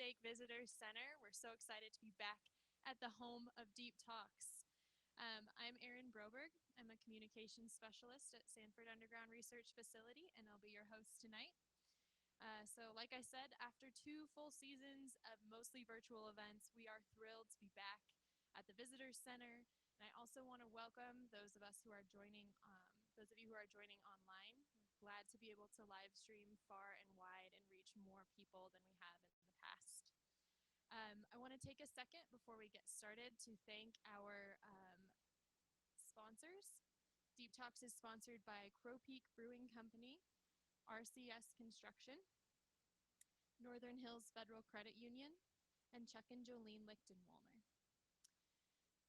Keepsake Visitors Center. We're so excited to be back at the home of Deep Talks. I'm Erin Broberg. I'm a communications specialist at Sanford Underground Research Facility, and I'll be your host tonight. So like I said, after 2 full seasons of mostly virtual events, we are thrilled to be back at the Visitors Center. And I also want to welcome those of us who are joining, those of you who are joining online. We're glad to be able to live stream far and wide and reach more people than we have in the past. I want to take a second before we get started to thank our sponsors. Deep Talks is sponsored by Crow Peak Brewing Company, RCS Construction, Northern Hills Federal Credit Union, and Chuck and Jolene Lichtenwalmer.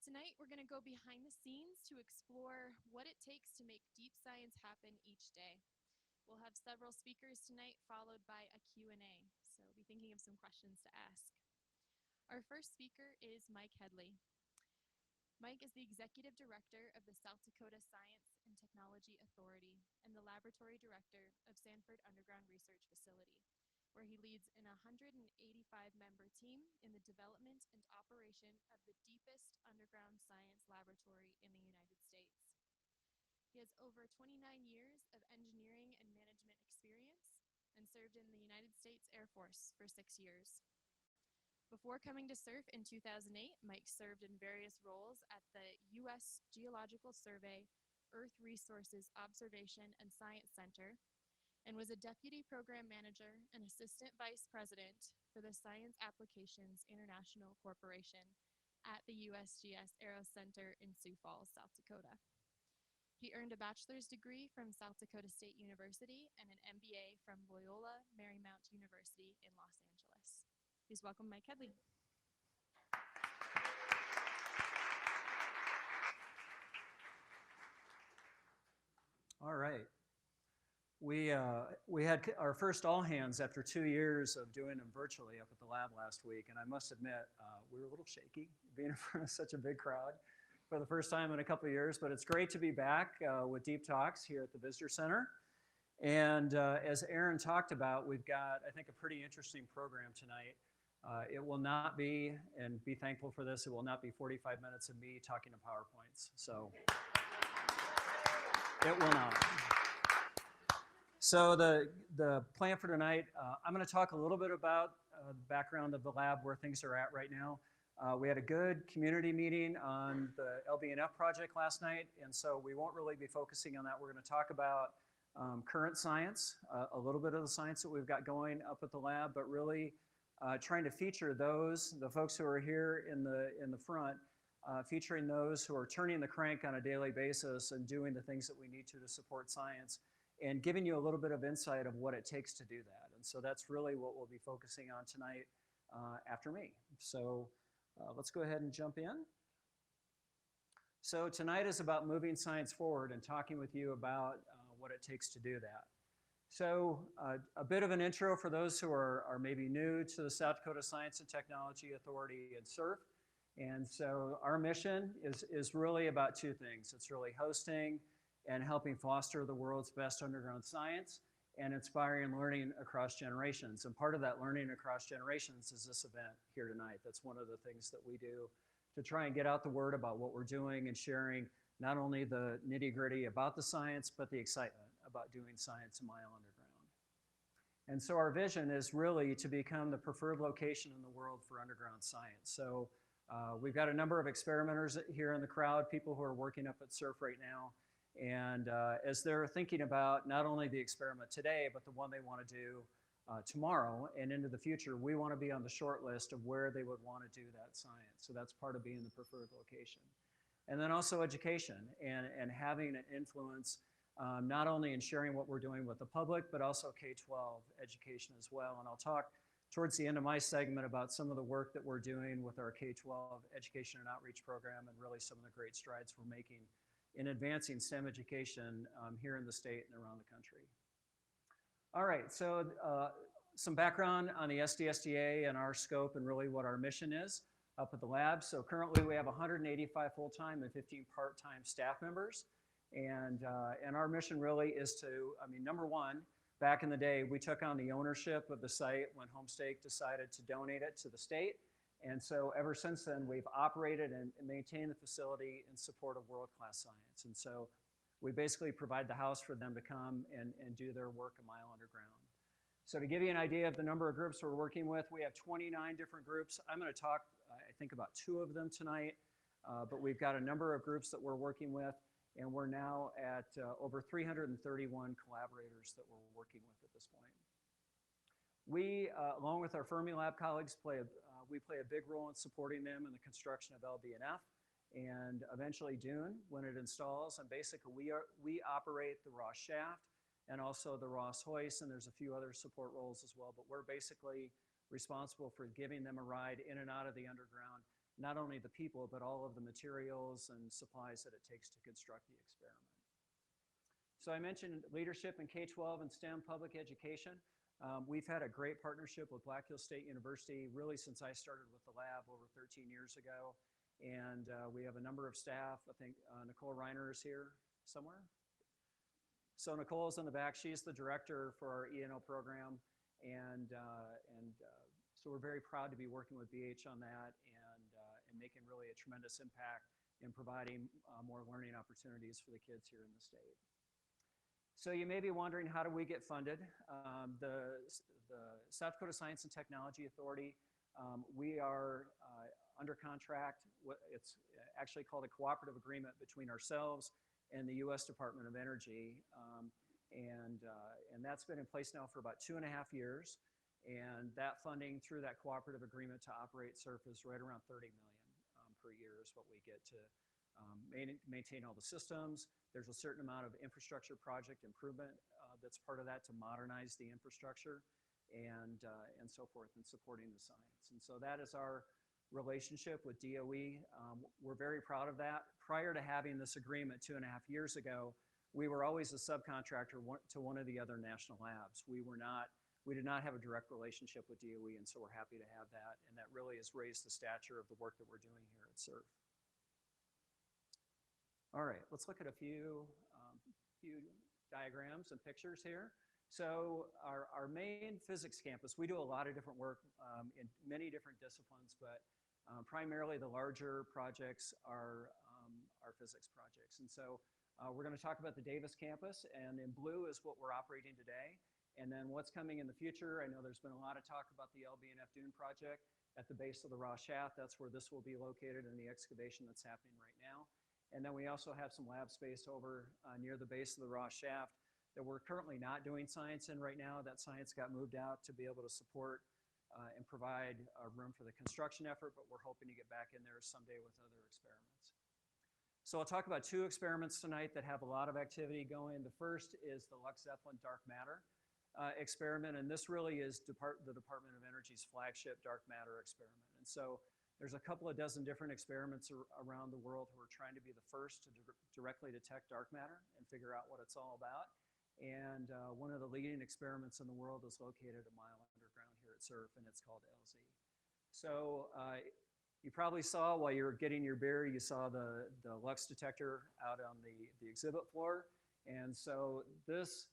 Tonight, we're going to go behind the scenes to explore what it takes to make deep science happen each day. We'll have several speakers tonight, followed by a Q&A, so be thinking of some questions to ask. Our first speaker is Mike Headley. Mike is the Executive Director of the South Dakota Science and Technology Authority and the Laboratory Director of Sanford Underground Research Facility, where he leads an 185-member team in the development and operation of the deepest underground science laboratory in the United States. He has over 29 years of engineering and management experience and served in the United States Air Force for 6 years. Before coming to SURF in 2008, Mike served in various roles at the U.S. Geological Survey, Earth Resources Observation and Science Center, and was a Deputy Program Manager and Assistant Vice President for the Science Applications International Corporation at the USGS Aero Center in Sioux Falls, South Dakota. He earned a bachelor's degree from South Dakota State University and an MBA from Loyola Marymount University in Los Angeles. Please welcome Mike Headley. All right. We had our first all hands after 2 years of doing them virtually up at the lab last week, and I must admit we were a little shaky being in front of such a big crowd for the first time in a couple of years, but it's great to be back with Deep Talks here at the Visitor Center. And as Erin talked about, we've got, I think, a pretty interesting program tonight. It will not be, and be thankful for this, it will not be 45 minutes of me talking to PowerPoints. So it will not. So the plan for tonight, I'm going to talk a little bit about the background of the lab, where things are at right now. We had a good community meeting on the LBNF project last night, and so we won't really be focusing on that. We're going to talk about current science, a little bit of the science that we've got going up at the lab, but really trying to feature the folks who are here in the front, featuring those who are turning the crank on a daily basis and doing the things that we need to support science, and giving you a little bit of insight of what it takes to do that. And so that's really what we'll be focusing on tonight after me. So let's go ahead and jump in. So tonight is about moving science forward and talking with you about what it takes to do that. So a bit of an intro for those who are maybe new to the South Dakota Science and Technology Authority and SURF. And so our mission is really about 2 things. It's really hosting and helping foster the world's best underground science and inspiring learning across generations. And part of that learning across generations is this event here tonight. That's one of the things that we do to try and get out the word about what we're doing and sharing not only the nitty-gritty about the science, but the excitement about doing science a mile underground. And so our vision is really to become the preferred location in the world for underground science. So we've got a number of experimenters here in the crowd, people who are working up at SURF right now. And as they're thinking about not only the experiment today, but the one they want to do tomorrow and into the future, we want to be on the short list of where they would want to do that science. So that's part of being the preferred location. And then also education and having an influence not only in sharing what we're doing with the public, but also K-12 education as well. And I'll talk towards the end of my segment about some of the work that we're doing with our K-12 education and outreach program, and really some of the great strides we're making in advancing STEM education here in the state and around the country. All right, so some background on the SDSDA and our scope and really what our mission is up at the lab. So currently we have 185 full-time and 15 part-time staff members. And our mission really is to, number one, back in the day, we took on the ownership of the site when Homestake decided to donate it to the state. And so ever since then, we've operated and maintained the facility in support of world-class science. And so we basically provide the house for them to come and do their work a mile underground. So to give you an idea of the number of groups we're working with, we have 29 different groups. I'm going to talk, I think, about 2 of them tonight, but we've got a number of groups that we're working with, and we're now at over 331 collaborators that we're working with at this point. We, along with our Fermilab colleagues, we play a big role in supporting them in the construction of LBNF and eventually Dune when it installs. And basically, we operate the Ross shaft and also the Ross hoist, and there's a few other support roles as well. But we're basically responsible for giving them a ride in and out of the underground, not only the people, but all of the materials and supplies that it takes to construct the experiment. So I mentioned leadership in K-12 and STEM public education. We've had a great partnership with Black Hills State University really since I started with the lab over 13 years ago. And we have a number of staff. I think Nicole Reiner is here somewhere. So Nicole's in the back. She's the director for our E&O program. And so we're very proud to be working with BH on that and making really a tremendous impact in providing more learning opportunities for the kids here in the state. So you may be wondering, how do we get funded? The South Dakota Science and Technology Authority, we are under contract. It's actually called a cooperative agreement between ourselves and the U.S. Department of Energy. And that's been in place now for about 2.5 years. And that funding through that cooperative agreement to operate SURF is right around $30 million per year is what we get to maintain all the systems. There's a certain amount of infrastructure project improvement that's part of that to modernize the infrastructure and so forth, and supporting the science. And so that is our relationship with DOE. We're very proud of that. Prior to having this agreement 2.5 years ago, we were always a subcontractor to one of the other national labs. We did not have a direct relationship with DOE, and so we're happy to have that. And that really has raised the stature of the work that we're doing here at SURF. All right, let's look at a few diagrams and pictures here. So our main physics campus, we do a lot of different work in many different disciplines, but primarily the larger projects are physics projects. And so we're going to talk about the Davis campus, and in blue is what we're operating today. And then what's coming in the future, I know there's been a lot of talk about the LBNF Dune project at the base of the Ross shaft. That's where this will be located in the excavation that's happening right now. And then we also have some lab space over near the base of the Ross shaft that we're currently not doing science in right now. That science got moved out to be able to support and provide room for the construction effort, but we're hoping to get back in there someday with other experiments. So I'll talk about 2 experiments tonight that have a lot of activity going. The first is the LUX-ZEPLIN dark matter experiment, and this really is the Department of Energy's flagship dark matter experiment. And so there's a couple of dozen different experiments around the world who are trying to be the first to directly detect dark matter and figure out what it's all about. And one of the leading experiments in the world is located a mile underground here at SURF, and it's called LZ. So you probably saw while you were getting your beer, you saw the LUX detector out on the exhibit floor. And so this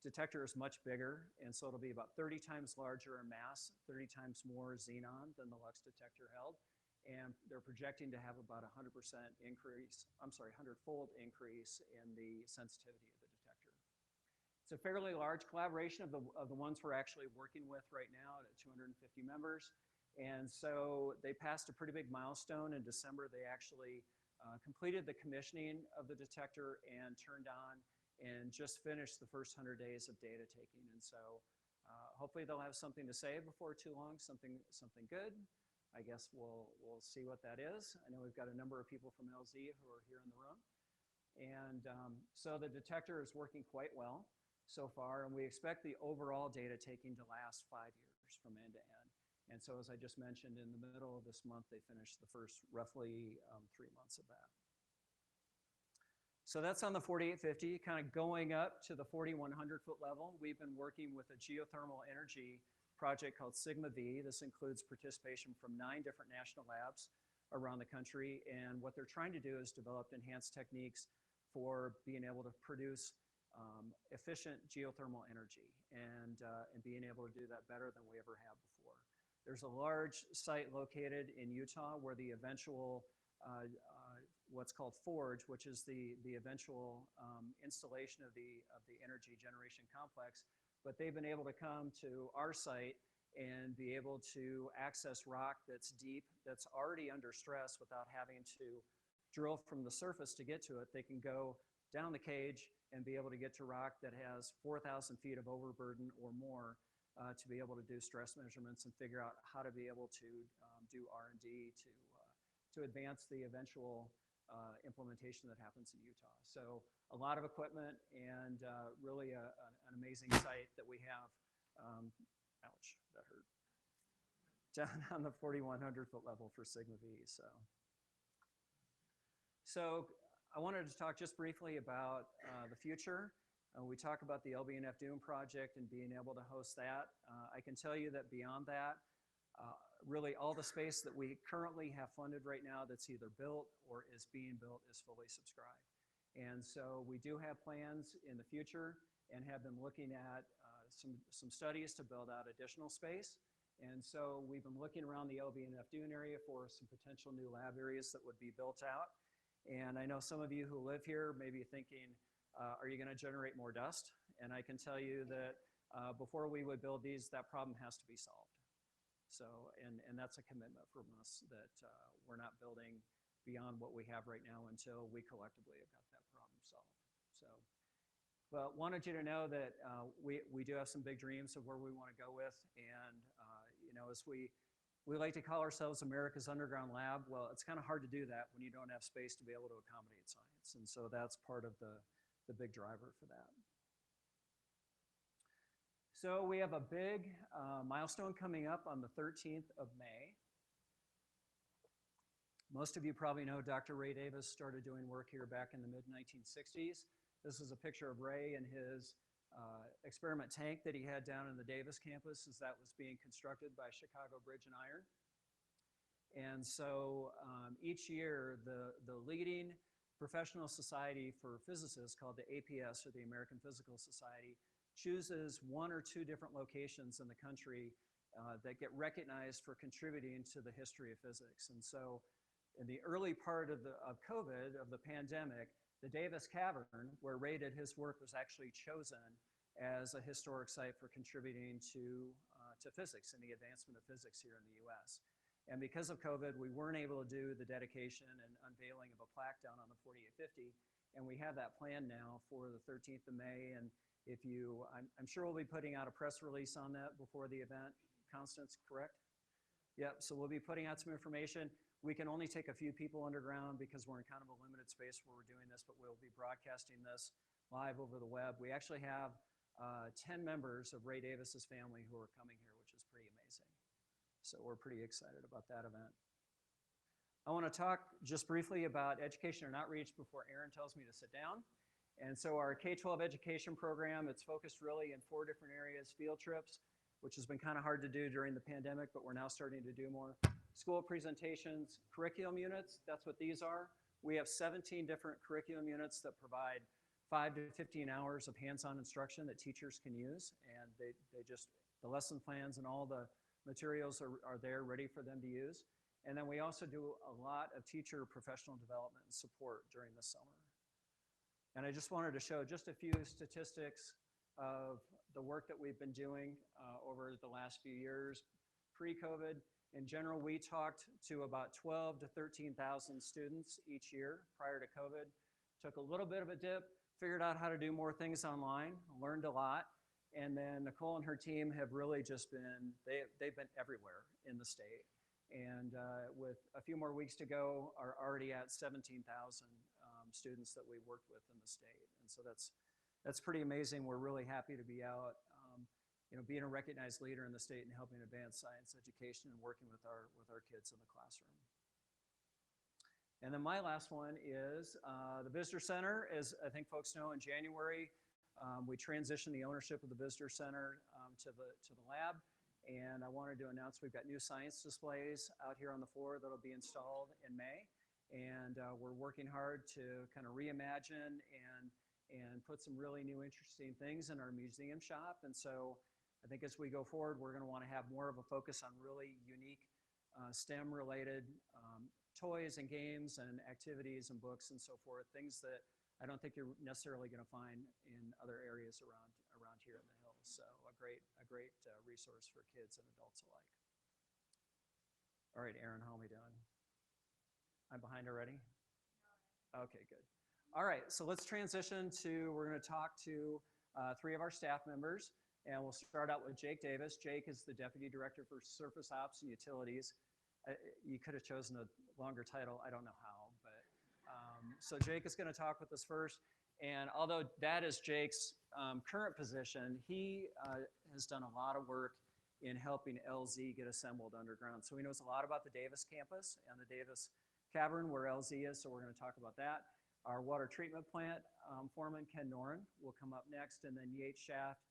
detector is much bigger, and so it'll be about 30 times larger in mass, 30 times more xenon than the LUX detector held. And they're projecting to have about 100% increase, 100-fold increase in the sensitivity of the detector. It's a fairly large collaboration of the ones we're actually working with right now at 250 members. And so they passed a pretty big milestone in December. They actually completed the commissioning of the detector and turned on and just finished the first 100 days of data taking. And so hopefully they'll have something to say before too long, something good. I guess we'll see what that is. I know we've got a number of people from LZ who are here in the room. And so the detector is working quite well so far, and we expect the overall data taking to last 5 years from end to end. And so as I just mentioned, in the middle of this month, they finished the first roughly 3 months of that. So that's on the 4850, kind of going up to the 4100-foot level. We've been working with a geothermal energy project called SigmaV. This includes participation from 9 different national labs around the country. And what they're trying to do is develop enhanced techniques for being able to produce efficient geothermal energy and being able to do that better than we ever have before. There's a large site located in Utah where the eventual what's called Forge, which is the eventual installation of the energy generation complex, but they've been able to come to our site and be able to access rock that's deep, that's already under stress without having to drill from the surface to get to it. They can go down the cage and be able to get to rock that has 4,000 feet of overburden or more to be able to do stress measurements and figure out how to be able to do R&D to advance the eventual implementation that happens in Utah. So a lot of equipment and really an amazing site that we have. Ouch, that hurt. Down on the 4,100 foot level for SigmaV. So I wanted to talk just briefly about the future. We talk about the LBNF Dune project and being able to host that. I can tell you that beyond that, really all the space that we currently have funded right now that's either built or is being built is fully subscribed. And so we do have plans in the future and have been looking at some studies to build out additional space. And so we've been looking around the LBNF Dune area for some potential new lab areas that would be built out. And I know some of you who live here may be thinking, are you going to generate more dust? And I can tell you that before we would build these, that problem has to be solved. So, and that's a commitment from us that we're not building beyond what we have right now until we collectively have got that problem solved. So, but wanted you to know that we do have some big dreams of where we want to go with. And, you know, as we like to call ourselves America's Underground Lab. Well, it's kind of hard to do that when you don't have space to be able to accommodate science. And so that's part of the big driver for that. So we have a big milestone coming up on the 13th of May. Most of you probably know Dr. Ray Davis started doing work here back in the mid-1960s. This is a picture of Ray and his experiment tank that he had down in the Davis campus as that was being constructed by Chicago Bridge and Iron. And so each year, the leading professional society for physicists called the APS, or the American Physical Society, chooses one or two different locations in the country that get recognized for contributing to the history of physics. And so in the early part of COVID, of the pandemic, the Davis Cavern, where Ray did his work, was actually chosen as a historic site for contributing to physics and the advancement of physics here in the US. And because of COVID, we weren't able to do the dedication and unveiling of a plaque down on the 4850, and we have that planned now for the 13th of May. And if you, I'm sure we'll be putting out a press release on that before the event. Constance, correct? Yep, so we'll be putting out some information. We can only take a few people underground because we're in kind of a limited space where we're doing this, but we'll be broadcasting this live over the web. We actually have 10 members of Ray Davis's family who are coming here, which is pretty amazing. So we're pretty excited about that event. I want to talk just briefly about education and outreach before Aaron tells me to sit down. And so our K-12 education program, it's focused really in 4 different areas: field trips, which has been kind of hard to do during the pandemic, but we're now starting to do more. School presentations, curriculum units, that's what these are. We have 17 different curriculum units that provide 5 to 15 hours of hands-on instruction that teachers can use. And the lesson plans and all the materials are there ready for them to use. And then we also do a lot of teacher professional development and support during the summer. And I just wanted to show just a few statistics of the work that we've been doing over the last few years. Pre-COVID, in general, we talked to about 12 to 13,000 students each year prior to COVID. Took a little bit of a dip, figured out how to do more things online, learned a lot. And then Nicole and her team have really just been, they've been everywhere in the state. And with a few more weeks to go, are already at 17,000 students that we've worked with in the state. And so that's pretty amazing. We're really happy to be out, you know, being a recognized leader in the state and helping advance science education and working with our kids in the classroom. And then my last one is the Visitor Center. As I think folks know, in January, we transitioned the ownership of the Visitor Center to the lab. And I wanted to announce we've got new science displays out here on the floor that'll be installed in May. And we're working hard to kind of reimagine and put some really new, interesting things in our museum shop. And so I think as we go forward, we're going to want to have more of a focus on really unique STEM-related toys and games and activities and books and so forth, things that I don't think you're necessarily going to find in other areas around here in the hills. So a great resource for kids and adults alike. All right, Aaron, how are we doing? I'm behind already? Okay, good. All right, so let's transition to, we're going to talk to 3 of our staff members, and we'll start out with Jake Davis. Jake is the Deputy Director for Surface Ops and Utilities. You could have chosen a longer title, I don't know how, but so Jake is going to talk with us first. And although that is Jake's current position, he has done a lot of work in helping LZ get assembled underground. So he knows a lot about the Davis campus and the Davis Cavern where LZ is, so we're going to talk about that. Our water treatment plant foreman, Ken Noren, will come up next, and then Yates Shaft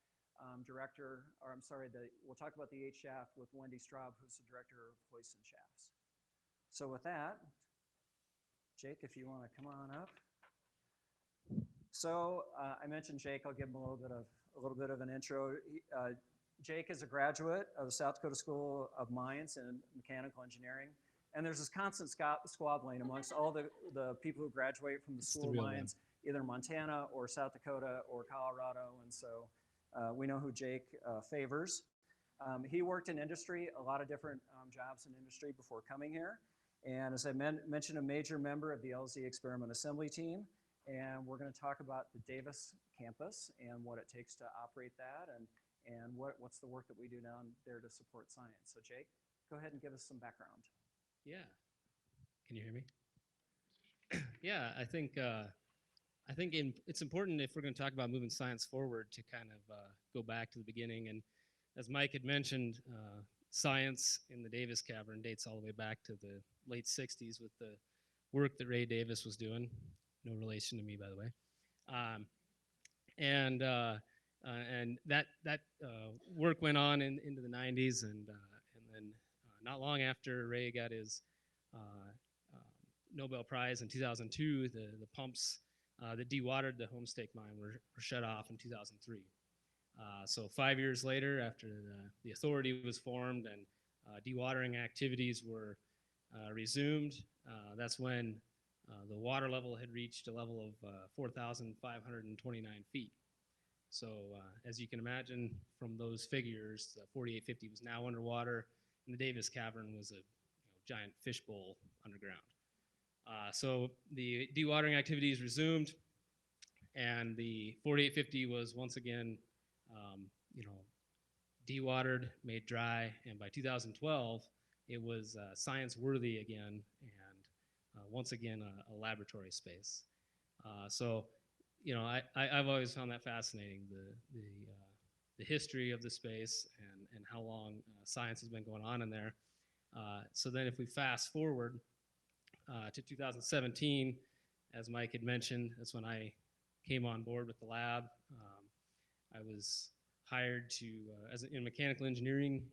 director, or I'm sorry, we'll talk about the Yates Shaft with Wendy Straub, who's the director of hoists and shafts. So with that, Jake, if you want to come on up. So I mentioned Jake. I'll give him a little bit of an intro. Jake is a graduate of the South Dakota School of Mines and Mechanical Engineering, and there's this constant squabbling amongst all the people who graduate from the School of Mines, either Montana or South Dakota or Colorado, and so we know who Jake favors. He worked in industry, a lot of different jobs in industry before coming here, and as I mentioned, a major member of the LZ Experiment Assembly Team. And we're going to talk about the Davis campus and what it takes to operate that, and what's the work that we do down there to support science. So Jake, go ahead and give us some background. Yeah. Can you hear me? Yeah, I think it's important if we're going to talk about moving science forward to kind of go back to the beginning. And as Mike had mentioned, science in the Davis Cavern dates all the way back to the late 60s with the work that Ray Davis was doing. No relation to me, by the way. And that work went on into the 90s, and then not long after Ray got his Nobel Prize in 2002, the pumps that dewatered the Homestake mine were shut off in 2003. So 5 years later, after the authority was formed and dewatering activities were resumed, that's when the water level had reached a level of 4,529 feet. So as you can imagine from those figures, 4850 was now underwater, and the Davis Cavern was a giant fishbowl underground. So the dewatering activities resumed, and the 4850 was once again, dewatered, made dry, and by 2012, it was science-worthy again, and once again, a laboratory space. I've always found that fascinating, the history of the space and how long science has been going on in there. So then if we fast forward to 2017, as Mike had mentioned, that's when I came on board with the lab. I was hired in mechanical engineering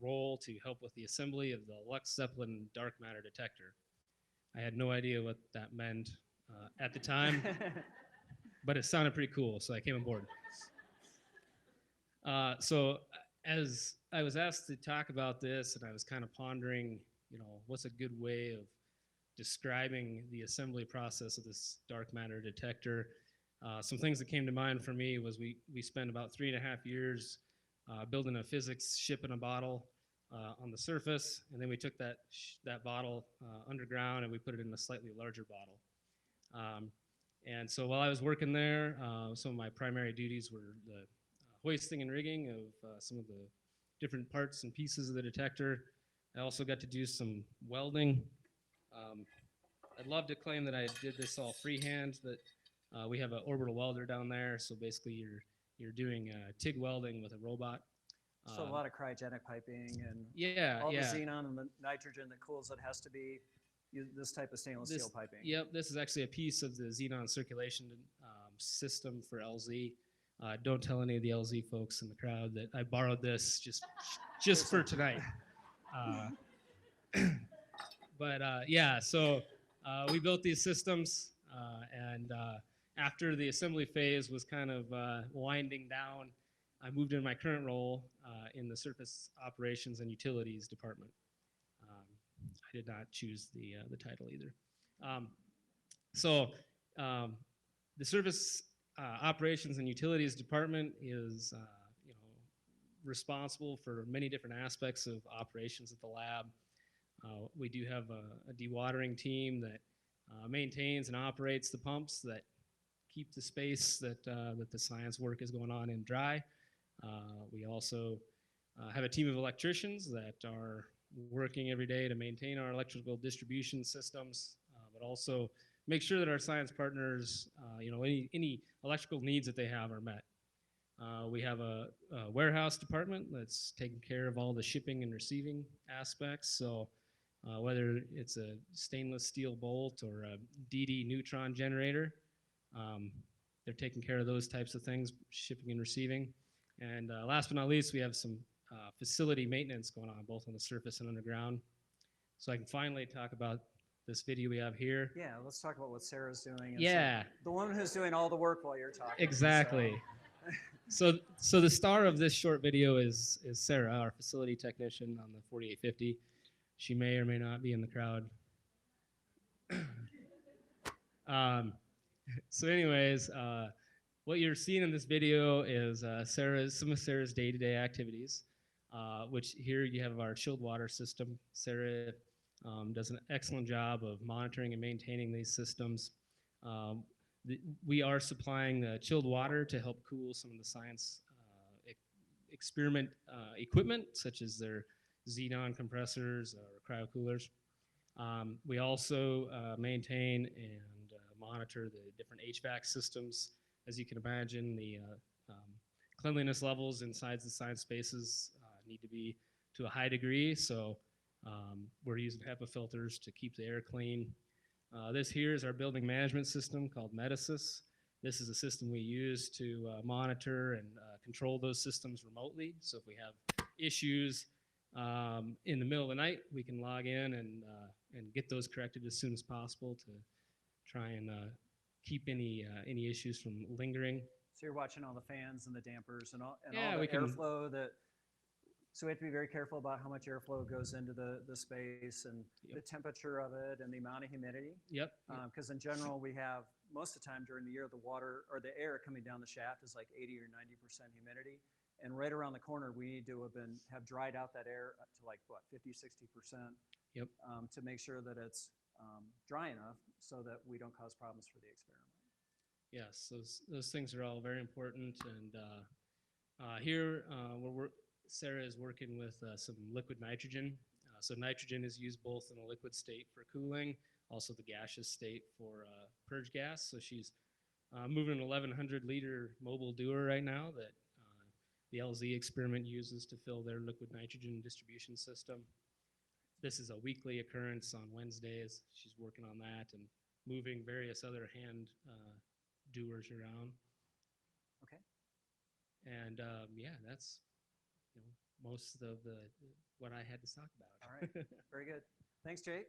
role to help with the assembly of the LUX-ZEPLIN dark matter detector. I had no idea what that meant at the time, but it sounded pretty cool, so I came on board. So as I was asked to talk about this, and I was kind of pondering, what's a good way of describing the assembly process of this dark matter detector, some things that came to mind for me was we spent about 3.5 years building a physics ship in a bottle on the surface, and then we took that bottle underground and we put it in a slightly larger bottle. And so while I was working there, some of my primary duties were the hoisting and rigging of some of the different parts and pieces of the detector. I also got to do some welding. I'd love to claim that I did this all freehand, but we have an orbital welder down there, so basically you're doing TIG welding with a robot. So a lot of cryogenic piping and the xenon and the nitrogen that cools it has to be this type of stainless steel piping. Yep, this is actually a piece of the xenon circulation system for LZ. Don't tell any of the LZ folks in the crowd that I borrowed this just for tonight. So we built these systems, and after the assembly phase was kind of winding down, I moved into my current role in the Surface Operations and Utilities Department. I did not choose the title either. The Surface Operations and Utilities Department is responsible for many different aspects of operations at the lab. We do have a dewatering team that maintains and operates the pumps that keep the space that the science work is going on in dry. We also have a team of electricians that are working every day to maintain our electrical distribution systems, but also make sure that our science partners, any electrical needs that they have are met. We have a warehouse department that's taking care of all the shipping and receiving aspects. So whether it's a stainless steel bolt or a DD neutron generator, they're taking care of those types of things, shipping and receiving. And last but not least, we have some facility maintenance going on, both on the surface and underground. So I can finally talk about this video we have here. Yeah, let's talk about what Sarah's doing. Yeah. So the woman who's doing all the work while you're talking. Exactly. So the star of this short video is Sarah, our facility technician on the 4850. She may or may not be in the crowd. So anyways, what you're seeing in this video is some of Sarah's day-to-day activities, which here you have our chilled water system. Sarah does an excellent job of monitoring and maintaining these systems. We are supplying the chilled water to help cool some of the science experiment equipment, such as their xenon compressors or cryocoolers. We also maintain and monitor the different HVAC systems. As you can imagine, the cleanliness levels inside the science spaces need to be to a high degree, so we're using HEPA filters to keep the air clean. This here is our building management system called Metasys. This is a system we use to monitor and control those systems remotely. So if we have issues in the middle of the night, we can log in and get those corrected as soon as possible to try and keep any issues from lingering. So you're watching all the fans and the dampers and all the airflow so we have to be very careful about how much airflow goes into the space and the temperature of it and the amount of humidity. Yep. Because in general, we have, most of the time during the year, the water or the air coming down the shaft is like 80 or 90% humidity. And right around the corner, we need to have dried out that air up to like, what, 50, 60%? Yep. To make sure that it's dry enough so that we don't cause problems for the experiment. Yes, those things are all very important. And here, Sarah is working with some liquid nitrogen. So nitrogen is used both in the liquid state for cooling, also the gaseous state for purge gas. So she's moving an 1,100 liter mobile dewar right now that the LZ experiment uses to fill their liquid nitrogen distribution system. This is a weekly occurrence on Wednesdays. She's working on that and moving various other hand dewars around. Okay. And yeah, that's most of what I had to talk about. All right, very good. Thanks, Jake.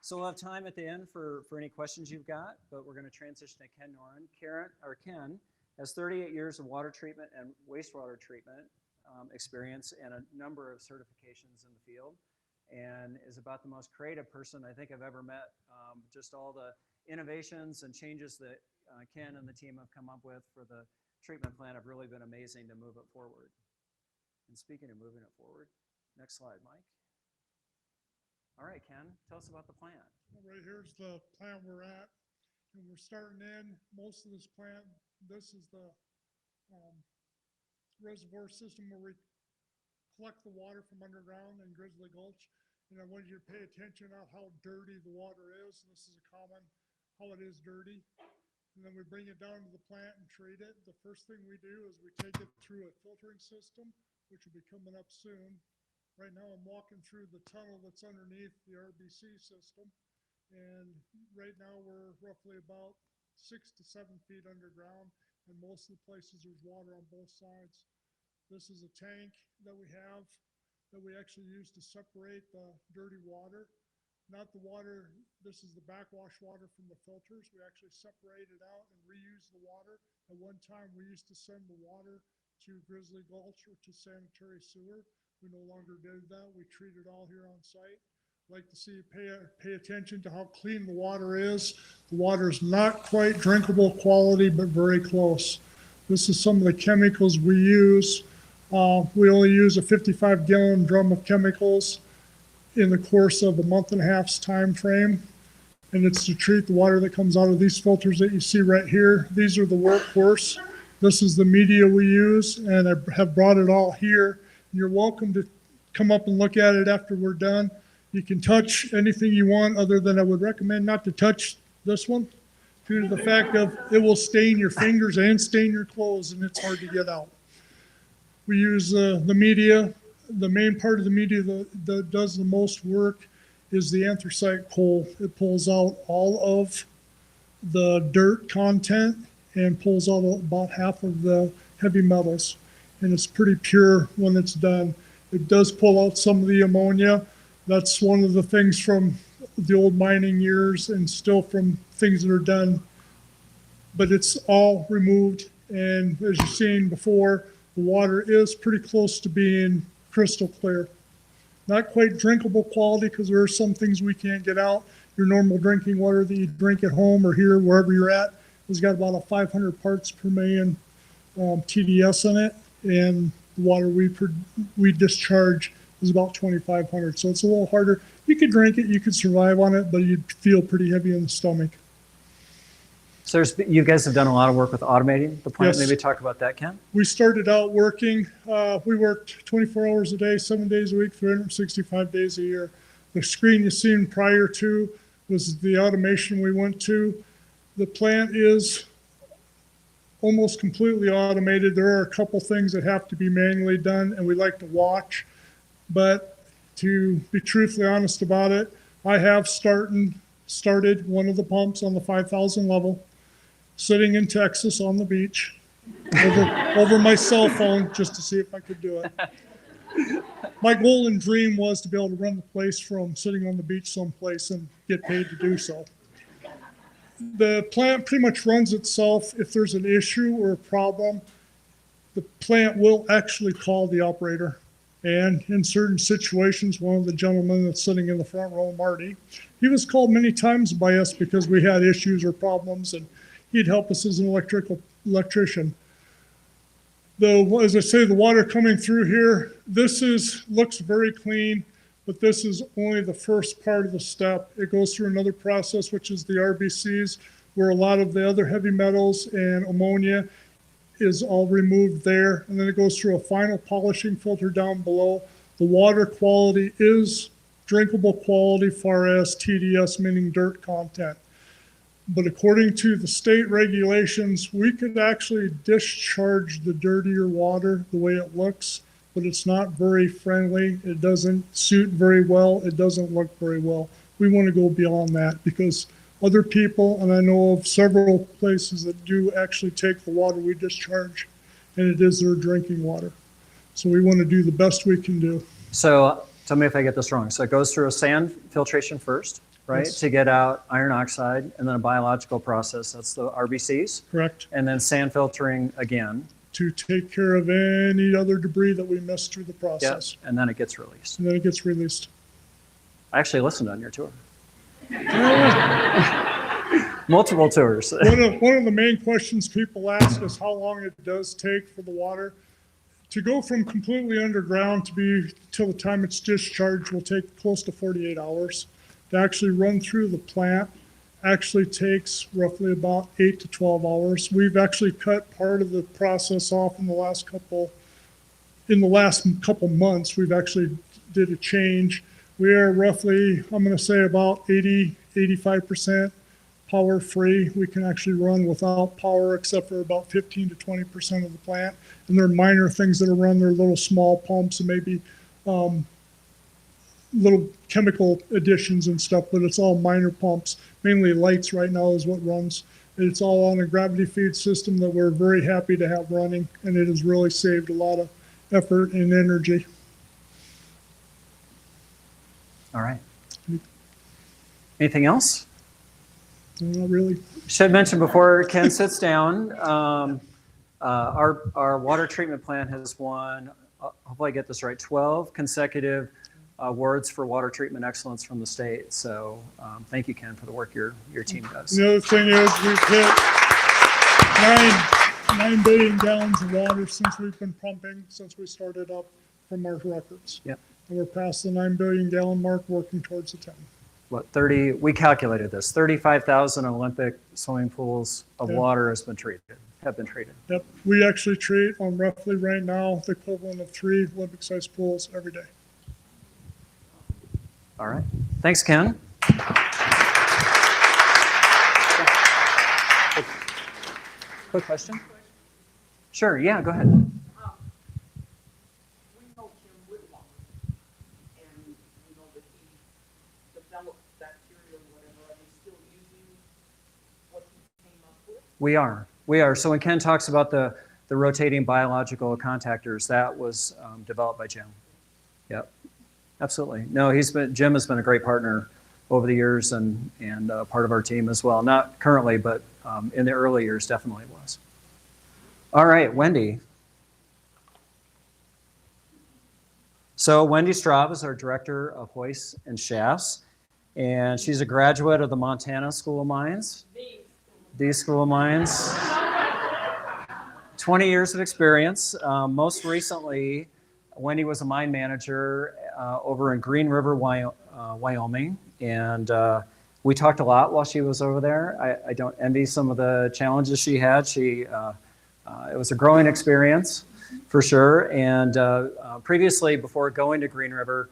So we'll have time at the end for any questions you've got, but we're going to transition to Ken Noren. Ken has 38 years of water treatment and wastewater treatment experience and a number of certifications in the field, and is about the most creative person I think I've ever met. Just all the innovations and changes that Ken and the team have come up with for the treatment plant have really been amazing to move it forward. And speaking of moving it forward, next slide, Mike. All right, Ken, tell us about the plant. Right here's the plant we're at, and we're starting in most of this plant. This is the reservoir system where we collect the water from underground in Grizzly Gulch. And I wanted you to pay attention on how dirty the water is. This is a common, how it is dirty. And then we bring it down to the plant and treat it. The first thing we do is we take it through a filtering system, which will be coming up soon. Right now I'm walking through the tunnel that's underneath the RBC system. And right now we're roughly about 6 to 7 feet underground. And most of the places there's water on both sides. This is a tank that we have. that we actually use to separate the dirty water. Not the water, this is the backwash water from the filters. We actually separate it out and reuse the water. At one time, we used to send the water to Grizzly Gulch or to sanitary sewer. We no longer do that. We treat it all here on site. Like to see you pay attention to how clean the water is. The water is not quite drinkable quality, but very close. This is some of the chemicals we use. We only use a 55-gallon drum of chemicals in the course of a month and a half's time frame. And it's to treat the water that comes out of these filters that you see right here. These are the workhorse. This is the media we use, and I have brought it all here. You're welcome to come up and look at it after we're done. You can touch anything you want, other than I would recommend not to touch this one due to the fact of it will stain your fingers and stain your clothes, and it's hard to get out. We use the media. The main part of the media that does the most work is the anthracite coal. It pulls out all of the dirt content and pulls out about half of the heavy metals. And it's pretty pure when it's done. It does pull out some of the ammonia. That's one of the things from the old mining years and still from things that are done. But it's all removed. And as you've seen before, the water is pretty close to being crystal clear. Not quite drinkable quality because there are some things we can't get out. Your normal drinking water that you drink at home or here, wherever you're at, has got about a 500 parts per million TDS in it. And the water we discharge is about 2,500. So it's a little harder. You could drink it, you could survive on it, but you'd feel pretty heavy in the stomach. So you guys have done a lot of work with automating the plant. Yes. Maybe talk about that, Ken. We started out working, we worked 24 hours a day, 7 days a week, 365 days a year. The screen you've seen prior to was the automation we went to. The plant is almost completely automated. There are a couple things that have to be manually done, and we like to watch. But to be truthfully honest about it, I have started one of the pumps on the 5,000 level, sitting in Texas on the beach, over my cell phone, just to see if I could do it. My goal and dream was to be able to run the place from sitting on the beach someplace and get paid to do so. The plant pretty much runs itself. If there's an issue or a problem, the plant will actually call the operator. And in certain situations, one of the gentlemen that's sitting in the front row, Marty, he was called many times by us because we had issues or problems, and he'd help us as an electrician. Though, as I say, the water coming through here, looks very clean, but this is only the first part of the step. It goes through another process, which is the RBCs, where a lot of the other heavy metals and ammonia is all removed there. And then it goes through a final polishing filter down below. The water quality is drinkable quality far as TDS, meaning dirt content. But according to the state regulations, we could actually discharge the dirtier water the way it looks, but it's not very friendly. It doesn't suit very well. It doesn't look very well. We want to go beyond that because other people, and I know of several places that do actually take the water we discharge, and it is their drinking water. So we want to do the best we can do. So tell me if I get this wrong. So it goes through a sand filtration first, right, Yes. to get out iron oxide, and then a biological process. That's the RBCs. Correct. And then sand filtering again. To take care of any other debris that we missed through the Yeah, process. and then it gets released. And then it gets released. I actually listened on your tour. Multiple tours. One of the main questions people ask is how long it does take for the water. To go from completely underground to be till the time it's discharged will take close to 48 hours. To actually run through the plant actually takes roughly about 8 to 12 hours. We've actually cut part of the process off in the last couple months. We've actually did a change. We are roughly, I'm going to say about 85% power free. We can actually run without power except for about 15 to 20% of the plant. And there are minor things that are run. They're little small pumps and maybe little chemical additions and stuff, but it's all minor pumps. Mainly lights right now is what runs. It's all on a gravity feed system that we're very happy to have running, and it has really saved a lot of effort and energy. All right. Anything else? Not really. Should mention before Ken sits down, our water treatment plant has won, hopefully I get this right, 12 consecutive awards for water treatment excellence from the state. So thank you, Ken, for the work your team does. The other thing is we've hit 9 billion gallons of water since we've been pumping, since we started up from our records. Yep. And we're past the 9 billion gallon mark, working towards the 10. What, 30, we calculated this, 35,000 Olympic swimming pools of Yeah. water have been treated. Yep, we actually treat on roughly right now the equivalent of 3 Olympic-sized pools every day. All right. Thanks, Ken. Quick question? Sure, yeah, go ahead. We know Kim Whitlock, and we know that he developed bacteria or whatever. Are they still using what he came up with? We are. So when Ken talks about the rotating biological contactors, that was developed by Jim. Yep, absolutely. No, Jim has been a great partner over the years and part of our team as well. Not currently, but in the early years definitely was. All right, Wendy. So Wendy Straub is our Director of Hoists and Shafts, and she's a graduate of the Montana School of Mines. The School of Mines. 20 years of experience. Most recently, Wendy was a mine manager over in Green River, Wyoming, and we talked a lot while she was over there. I don't envy some of the challenges she had. It was a growing experience for sure. And previously, before going to Green River,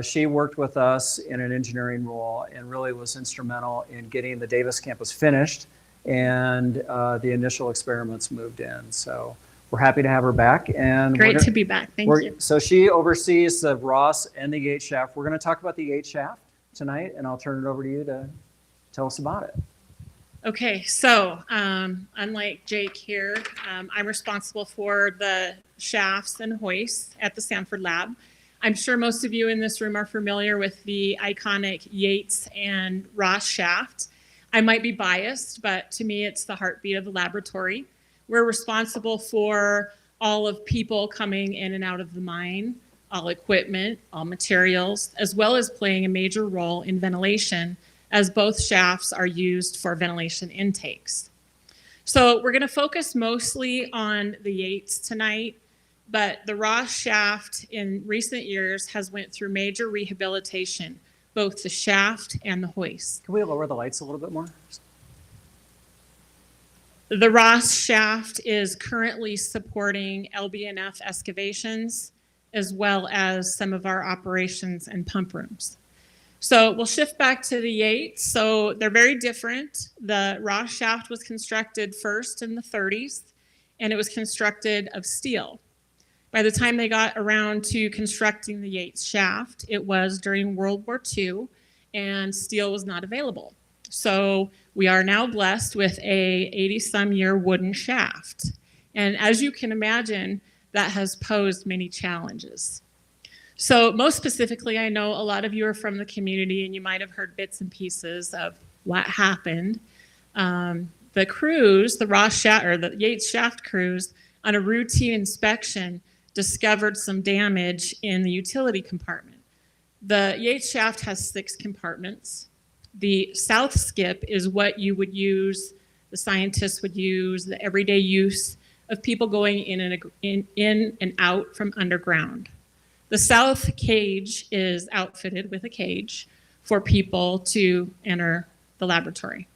she worked with us in an engineering role and really was instrumental in getting the Davis campus finished and the initial experiments moved in. So we're happy to have her back. And Great to be back. Thank you. So she oversees the Ross and the Yates shaft. We're going to talk about the Yates shaft tonight, and I'll turn it over to you to tell us about it. Okay, so unlike Jake here, I'm responsible for the shafts and hoists at the Sanford lab. I'm sure most of you in this room are familiar with the iconic Yates and Ross shaft. I might be biased, but to me, it's the heartbeat of the laboratory. We're responsible for all of people coming in and out of the mine, all equipment, all materials, as well as playing a major role in ventilation, as both shafts are used for ventilation intakes. So we're going to focus mostly on the Yates tonight, but the Ross shaft in recent years has went through major rehabilitation, both the shaft and the hoist. Can we lower the lights a little bit more? The Ross shaft is currently supporting LB&F excavations, as well as some of our operations and pump rooms. So we'll shift back to the Yates. So they're very different. The Ross shaft was constructed first in the 30s, and it was constructed of steel. By the time they got around to constructing the Yates shaft, it was during World War II, and steel was not available. So we are now blessed with a 80-some-year wooden shaft. And as you can imagine, that has posed many challenges. So most specifically, I know a lot of you are from the community and you might have heard bits and pieces of what happened. The crews, the Ross shaft or the Yates shaft crews, on a routine inspection, discovered some damage in the utility compartment. The Yates shaft has 6 compartments. The south skip is what you would use, the scientists would use, the everyday use of people going in and out from underground. The south cage is outfitted with a cage for people to enter the laboratory.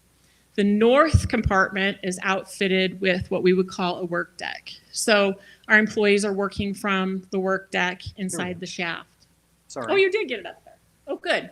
The north compartment is outfitted with what we would call a work deck. So our employees are working from the work deck inside the shaft. Sorry. Oh, you did get it up there. Oh, good.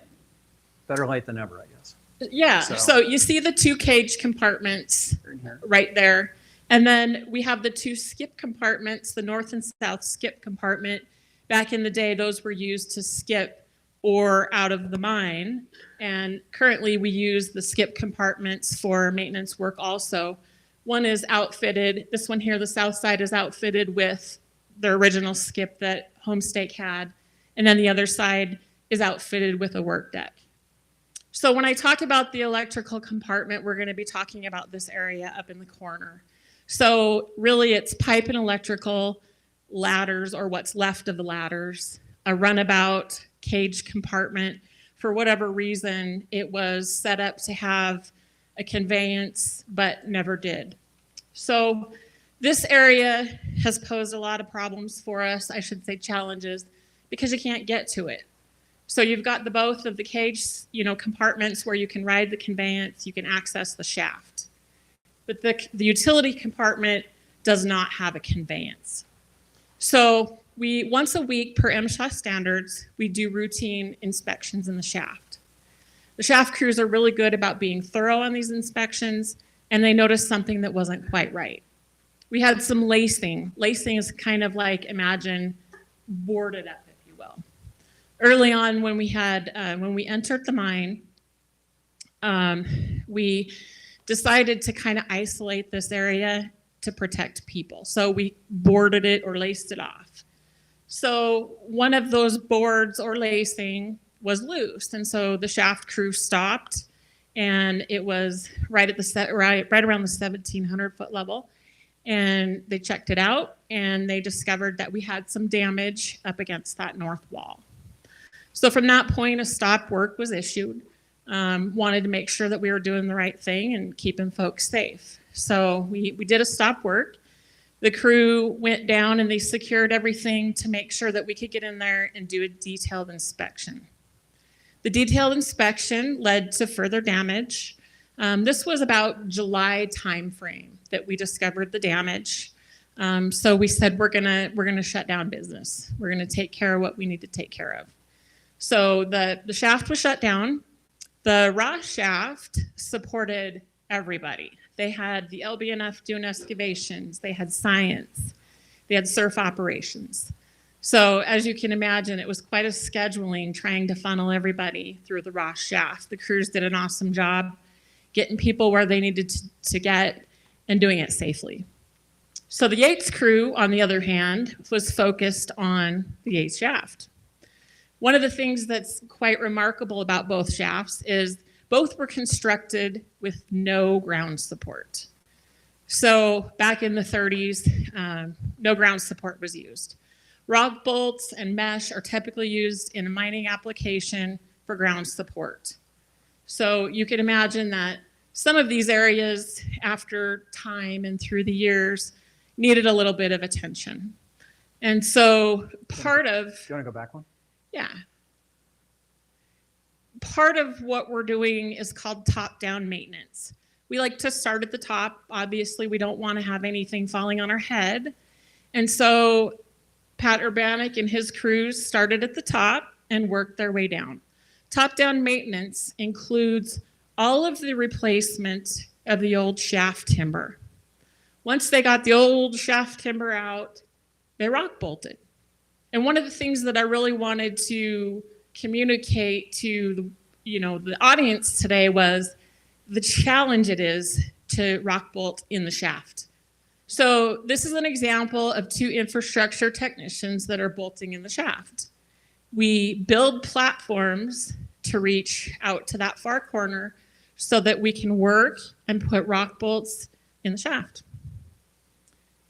Better light than ever, I guess. Yeah, so you see the 2 cage compartments right there. And then we have the 2 skip compartments, the north and south skip compartment. Back in the day, those were used to skip ore out of the mine. And currently we use the skip compartments for maintenance work also. One is outfitted, this one here, the south side is outfitted with the original skip that Homestake had. And then the other side is outfitted with a work deck. So when I talk about the electrical compartment, we're going to be talking about this area up in the corner. So really it's pipe and electrical, ladders or what's left of the ladders, a runabout, cage compartment. For whatever reason, it was set up to have a conveyance, but never did. So this area has posed a lot of problems for us, I should say challenges, because you can't get to it. So you've got both of the cage, compartments where you can ride the conveyance, you can access the shaft. But the utility compartment does not have a conveyance. So we, once a week per MSHA standards, we do routine inspections in the shaft. The shaft crews are really good about being thorough on these inspections, and they noticed something that wasn't quite right. We had some lacing. Lacing is kind of like, imagine, boarded up, if you will. Early on when we entered the mine, we decided to kind of isolate this area to protect people. So we boarded it or laced it off. So one of those boards or lacing was loose, and so the shaft crew stopped, and it was right around the 1,700 foot level, and they checked it out, and they discovered that we had some damage up against that north wall. So from that point, a stop work was issued. Wanted to make sure that we were doing the right thing and keeping folks safe. So we did a stop work. The crew went down and they secured everything to make sure that we could get in there and do a detailed inspection. The detailed inspection led to further damage. This was about July timeframe that we discovered the damage. So we said we're gonna shut down business. We're gonna take care of what we need to take care of. So the shaft was shut down. The raw shaft supported everybody. They had the LBNF doing excavations, they had science, they had surf operations. So as you can imagine, it was quite a scheduling trying to funnel everybody through the raw shaft. The crews did an awesome job getting people where they needed to get and doing it safely. So the Yates crew, on the other hand, was focused on the Yates shaft. One of the things that's quite remarkable about both shafts is both were constructed with no ground support. So back in the 30s, no ground support was used. Rock bolts and mesh are typically used in a mining application for ground support. So you can imagine that some of these areas, after time and through the years, needed a little bit of attention. And so part of... Do you want to go back one? Yeah. Part of what we're doing is called top-down maintenance. We like to start at the top. Obviously, we don't want to have anything falling on our head. And so Pat Urbanik and his crews started at the top and worked their way down. Top-down maintenance includes all of the replacement of the old shaft timber. Once they got the old shaft timber out, they rock bolted. And one of the things that I really wanted to communicate to the audience today was the challenge it is to rock bolt in the shaft. So this is an example of two infrastructure technicians that are bolting in the shaft. We build platforms to reach out to that far corner so that we can work and put rock bolts in the shaft.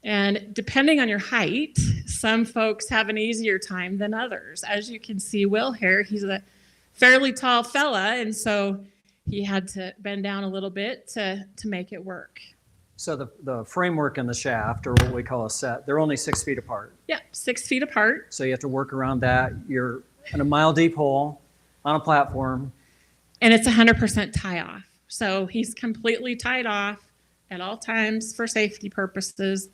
And depending on your height, some folks have an easier time than others. As you can see Will here, he's a fairly tall fella, and so he had to bend down a little bit to make it work. So the framework and the shaft, or what we call a set, they're only 6 feet apart. Yeah, 6 feet apart. So you have to work around that. You're in a mile deep hole on a platform. And it's 100% tie off. So he's completely tied off at all times for safety purposes.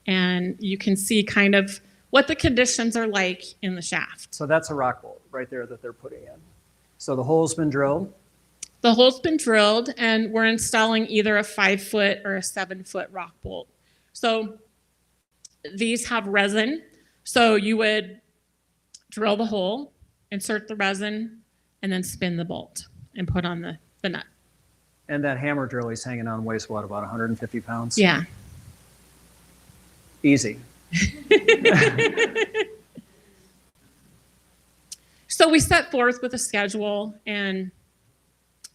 And you can see kind of what the conditions are like in the shaft. So that's a rock bolt right there that they're putting in. So the hole's been drilled. The hole's been drilled, and we're installing either a 5-foot or a 7-foot rock bolt. So these have resin. So you would drill the hole, insert the resin, and then spin the bolt and put on the nut. And that hammer drill he's hanging on weighs what, about 150 pounds? Yeah. Easy. So we set forth with a schedule, and,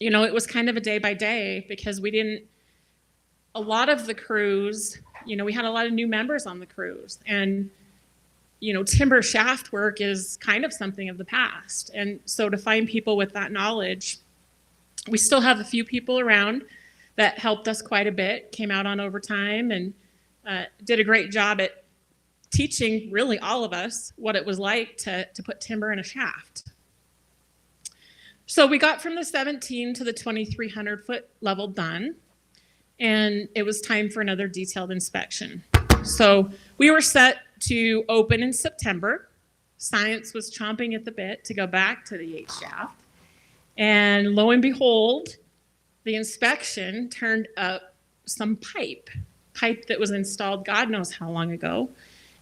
you know, it was kind of a day by day because a lot of the crews, you know, we had a lot of new members on the crews, and, you know, timber shaft work is kind of something of the past. And so to find people with that knowledge, we still have a few people around that helped us quite a bit, came out on overtime, and did a great job at teaching really all of us what it was like to put timber in a shaft. So we got from the 17 to the 2,300 foot level done, and it was time for another detailed inspection. So we were set to open in September. Science was chomping at the bit to go back to the 8 shaft. And lo and behold, the inspection turned up some pipe that was installed God knows how long ago.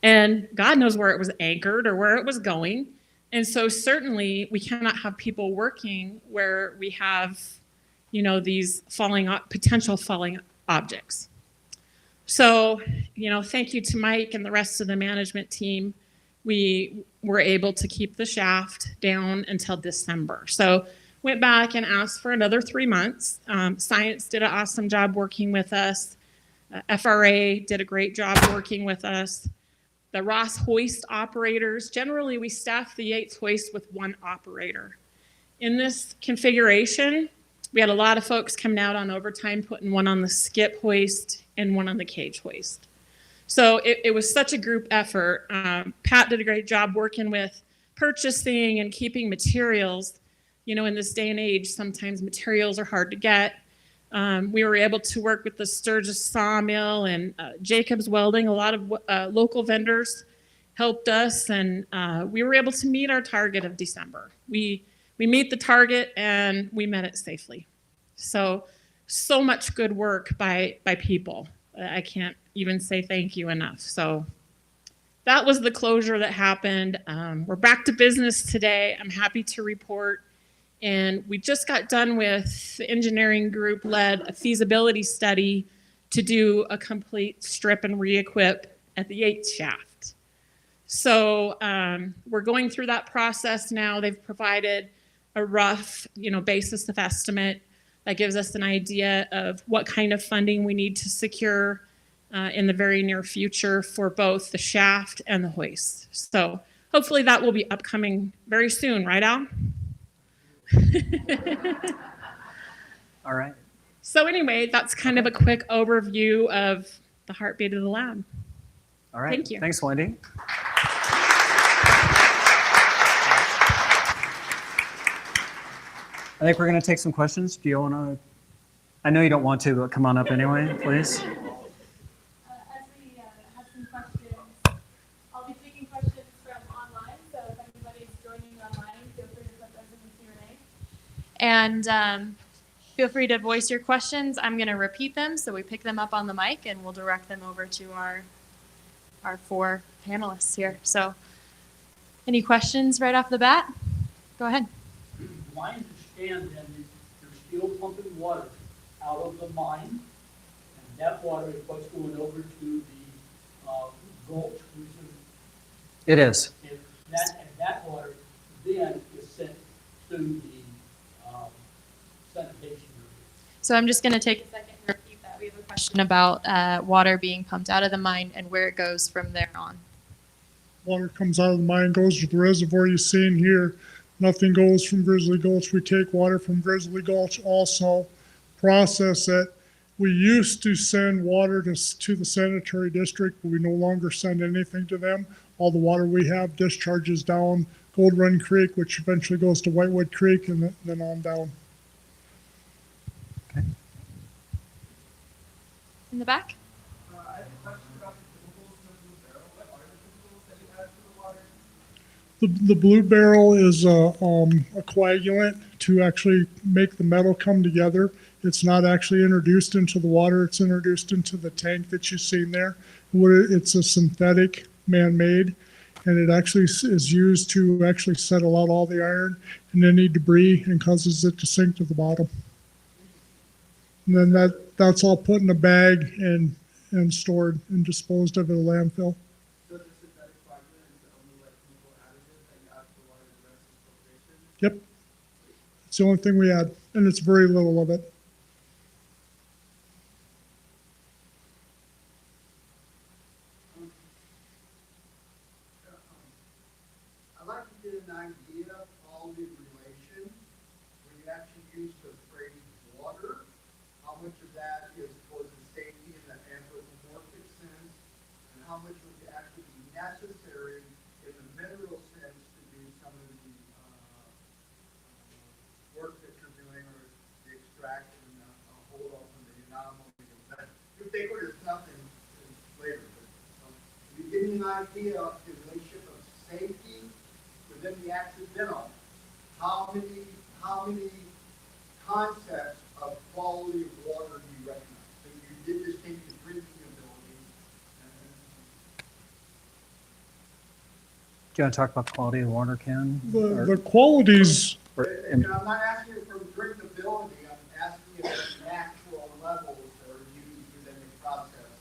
And God knows where it was anchored or where it was going. And so certainly we cannot have people working where we have, you know, these potential falling objects. So, you know, thank you to Mike and the rest of the management team. We were able to keep the shaft down until December. So went back and asked for another 3 months. Science did an awesome job working with us. FRA did a great job working with us. The Ross hoist operators, generally we staff the Yates hoist with 1 operator. In this configuration, we had a lot of folks coming out on overtime, putting 1 on the skip hoist and 1 on the cage hoist. So it was such a group effort. Pat did a great job working with purchasing and keeping materials. You know, in this day and age, sometimes materials are hard to get. We were able to work with the Sturgis Sawmill and Jacobs Welding. A lot of local vendors helped us, and we were able to meet our target of December. We meet the target, and we met it safely. So much good work by people. I can't even say thank you enough. So that was the closure that happened. We're back to business today. I'm happy to report. And we just got done with the engineering group led a feasibility study to do a complete strip and re-equip at the Yates shaft. So we're going through that process now. They've provided a rough, you know, basis of estimate that gives us an idea of what kind of funding we need to secure in the very near future for both the shaft and the hoist. So hopefully that will be upcoming very soon, right, Al? All right. So anyway, that's kind of a quick overview of the heartbeat of the lab. All right. Thank you. Thanks, Wendy. I think we're going to take some questions. Do you want to? I know you don't want to, but come on up anyway, please. As we have some questions, I'll be taking questions from online, so if anybody's joining online, feel free to put those in the Q&A. And feel free to voice your questions. I'm going to repeat them, so we pick them up on the mic, and we'll direct them over to our 4 panelists here. So any questions right off the bat? Go ahead. My understanding is they're still pumping water out of the mine, and that water is what's going over to the gulch. It is. And that water then is sent to the sanitation area. So I'm just going to take a second to repeat that. We have a question about water being pumped out of the mine and where it goes from there on. Water comes out of the mine, goes to the reservoir you see in here. Nothing goes from Grizzly Gulch. We take water from Grizzly Gulch also, process it. We used to send water to the sanitary district, but we no longer send anything to them. All the water we have discharges down Gold Run Creek, which eventually goes to Whitewood Creek, and then on down. Okay. In the back? I have a question about the chemicals in the blue barrel. What are the chemicals that you add to the water? The blue barrel is a coagulant to actually make the metal come together. It's not actually introduced into the water. It's introduced into the tank that you see there. It's a synthetic, man-made, and it actually is used to actually settle out all the iron and any debris and causes it to sink to the bottom. And then that's all put in a bag and stored and disposed of at a landfill. So the synthetic coagulant is the only like chemical additive that you add to the water, the rest is Yep. It's the only thing we had, and it's very little of it. I'd like to get an idea of quality relation when you actually use the phrase water. How much of that is towards the safety in the anthropomorphic sense, and how much would actually be necessary in the mineral sense to do some of the work that you're doing, or the extraction, hold off on the anomaly. Ubiquitous nothing later. But, can you give me an idea of the relationship of safety within the accidental? How many concepts of quality of water do you recognize? So you did distinct the drinking ability. Do you want to talk about the quality of the water, Ken? The qualities, And I'm not asking you for drinkability, I'm asking you for natural levels that are used within the process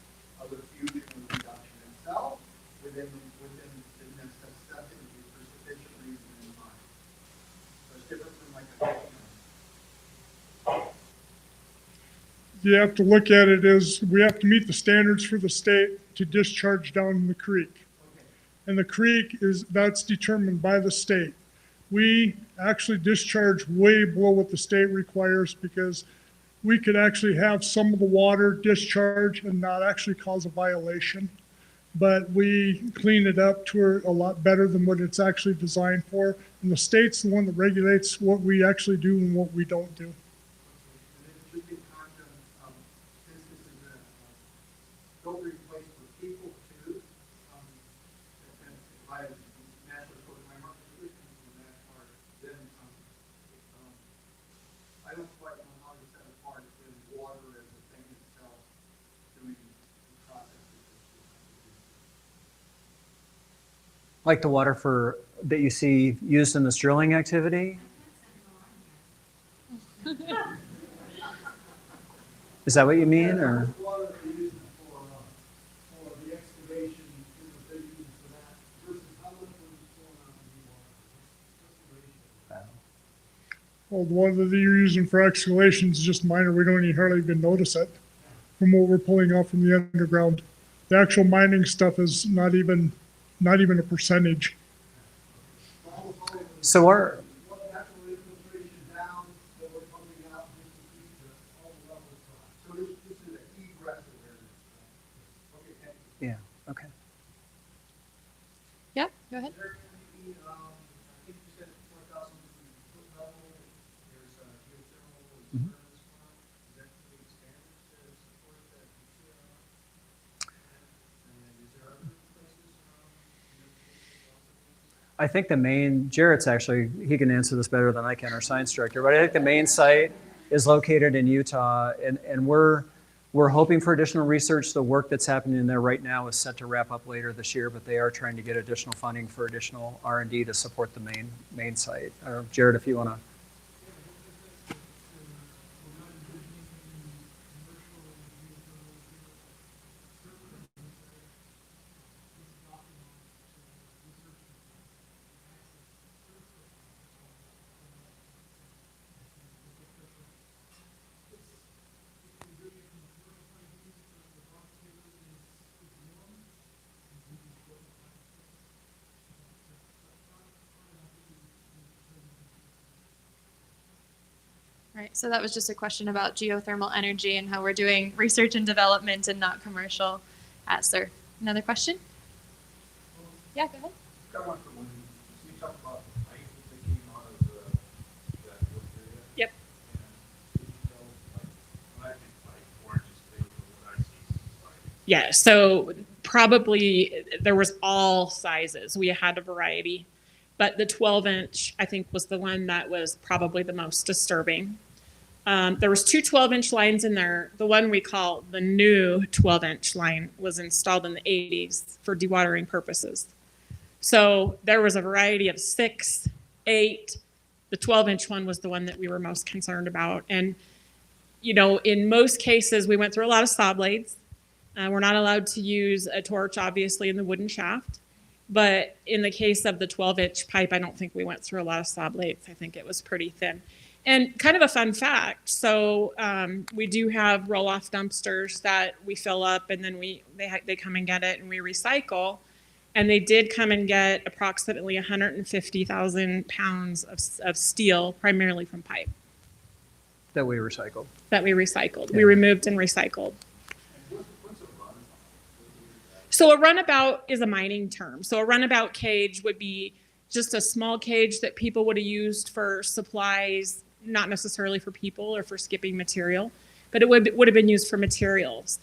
of the fusion and reduction itself, within the necessity for sufficient reason in mind. So it's different from like a. you have to look at it as, we have to meet the standards for the state to discharge down in the creek. And the creek that's determined by the state. We actually discharge way below what the state requires, because we could actually have some of the water discharge and not actually cause a violation. But we clean it up to a lot better than what it's actually designed for. And the state's the one that regulates what we actually do and what we don't do. And then should be content, since this is a filtering place for people too, and by national code of my market restrictions in that part, then, I don't quite know how to set apart in water as a thing itself, doing the processes. Like the water that you see used in this drilling activity? Is that what you mean, or? Water they're using for the excavation, what they're using for that, versus how much was going on in the water? Well, the one that you're using for excavations is just minor. We don't even hardly even notice it from what we're pulling off from the underground. The actual mining stuff is not even a percentage. So our, What natural infiltration down, that we're pumping out, just to keep all the levels high. So this is an egress awareness. Okay, thank you. yeah, okay. Yeah, go ahead. There can be, I think you said 4,000 foot level, there's geothermal, Mhm. is that meet standards to support that material? And is there other places I think Jarrett's actually, he can answer this better than I can, our science director, but I think the main site is located in Utah, and we're hoping for additional research. The work that's happening there right now is set to wrap up later this year, but they are trying to get additional funding for additional R&D to support the main site. Jarrett, if you want to. Right, so that was just a question about geothermal energy and how we're doing research and development and not commercial at SUR. Another question? Yeah, go ahead. Got one for Wendy. So you talked about the pipe that came out of that work area. Yep. And did you know, like, when I think pipe, orange is big, but what I see is like, Yeah, so probably there was all sizes. We had a variety, but the 12-inch, I think, was the one that was probably the most disturbing. There was two 12-inch lines in there. The one we call the new 12-inch line was installed in the 80s for dewatering purposes. So there was a variety of 6, 8. The 12-inch one was the one that we were most concerned about. And, you know, in most cases, we went through a lot of saw blades. We're not allowed to use a torch, obviously, in the wooden shaft. But in the case of the 12-inch pipe, I don't think we went through a lot of saw blades. I think it was pretty thin. And kind of a fun fact, so we do have roll-off dumpsters that we fill up, and then they come and get it, and we recycle. And they did come and get approximately 150,000 pounds of steel, primarily from pipe. That we recycled. We Yeah. removed and recycled. So a runabout is a mining term. So a runabout cage would be just a small cage that people would have used for supplies, not necessarily for people or for skipping material, but it would have been used for materials.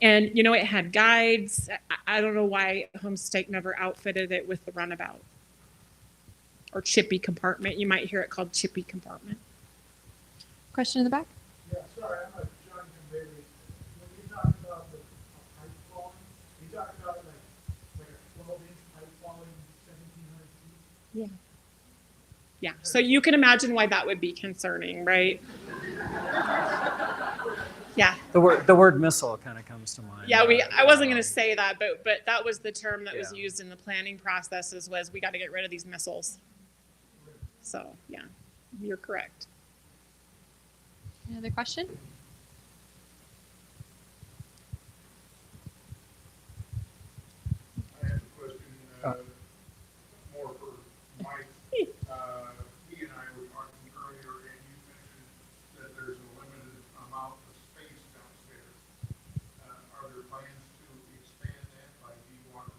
And, you know, it had guides. I don't know why Homestake never outfitted it with the runabout or chippy compartment. You might hear it called chippy compartment. Question in the back? Yeah, sorry, I'm not John Bailey. When you talk about the pipe falling, you talk about like a 12-inch pipe falling 1,700 feet? Yeah. So you can imagine why that would be concerning, right? Yeah. The word missile kind of comes to mind. Yeah, I wasn't going to say that, but that was the term that was Yeah. used in the planning processes was we got to get rid of these missiles. So, yeah, you're correct. Any other question? I have a question, more for Mike. He and I were talking earlier, and you mentioned that there's a limited amount of space downstairs. Are there plans to expand that by dewatering?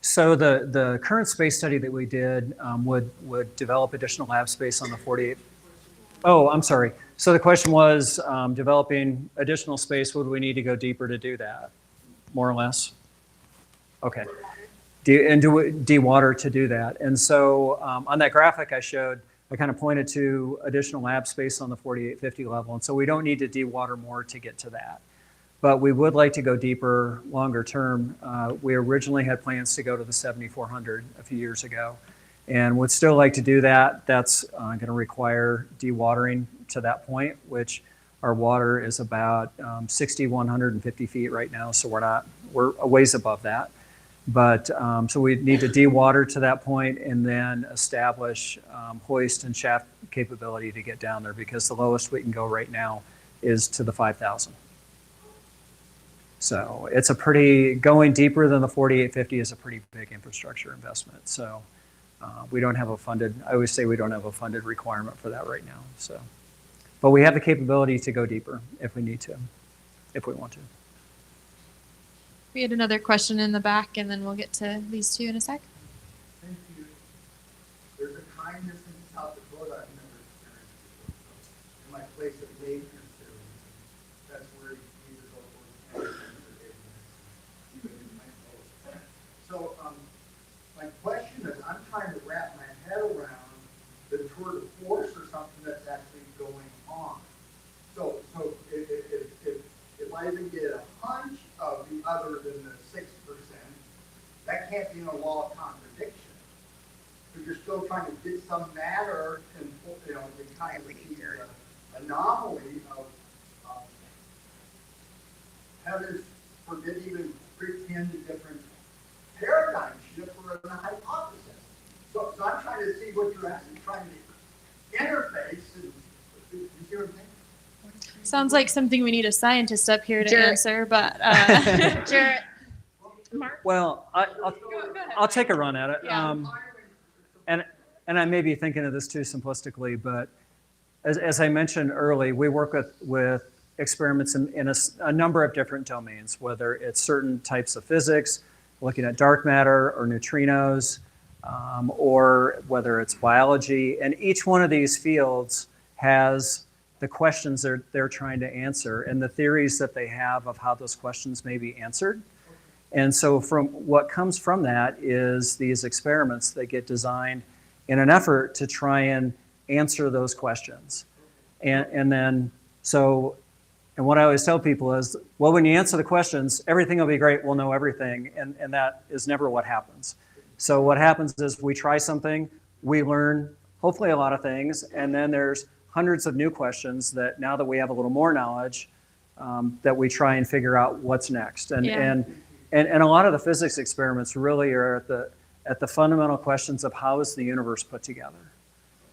So the current space study that we did would develop additional lab space on the 48. Oh, I'm sorry. So the question was developing additional space. Would we need to go deeper to do that? More or less? Okay. And do de-water to do that. And so on that graphic I showed, I kind of pointed to additional lab space on the 4850 level. And so we don't need to de-water more to get to that. But we would like to go deeper longer term. We originally had plans to go to the 7400 a few years ago and would still like to do that. That's going to require dewatering to that point, which our water is about 6,150 feet right now. So we're a ways above that. But so we need to dewater to that point and then establish hoist and shaft capability to get down there because the lowest we can go right now is to the 5,000. So it's going deeper than the 4850 is a pretty big infrastructure investment. So we don't have I always say we don't have a funded requirement for that right now. So, but we have the capability to go deeper if we need to, if we want to. We had another question in the back, and then we'll get to these two in a sec. Thank you. There's a kindness in South Dakota I've never experienced before. So in my place of maintenance there, that's where you either go for the So my question is, I'm trying to wrap my head around the tour de force or something that's actually going on. So if I even get a hunch of the other than the 6%, that can't be in a law of contradiction. So you're still trying to get some matter and, you know, the kind of the anomaly of heavens forbid even pretend a different paradigm shift for a hypothesis. So I'm trying to see what you're actually trying to interface and you see what I'm saying? Sounds like something we need a scientist up here to Jarrett. answer, but Jarrett, Mark? Well, I'll take a run at it. Yeah. And I may be thinking of this too simplistically, but as I mentioned early, we work with experiments in a number of different domains, whether it's certain types of physics, looking at dark matter or neutrinos, or whether it's biology. And each one of these fields has the questions they're trying to answer and the theories that they have of how those questions may be answered. And so from what comes from that is these experiments that get designed in an effort to try and answer those questions. And what I always tell people is, well, when you answer the questions, everything will be great, we'll know everything, and that is never what happens. So what happens is we try something, we learn hopefully a lot of things, and then there's hundreds of new questions that now that we have a little more knowledge, that we try and figure out what's next. And and a lot of the physics experiments really are at the fundamental questions of how is the universe put together,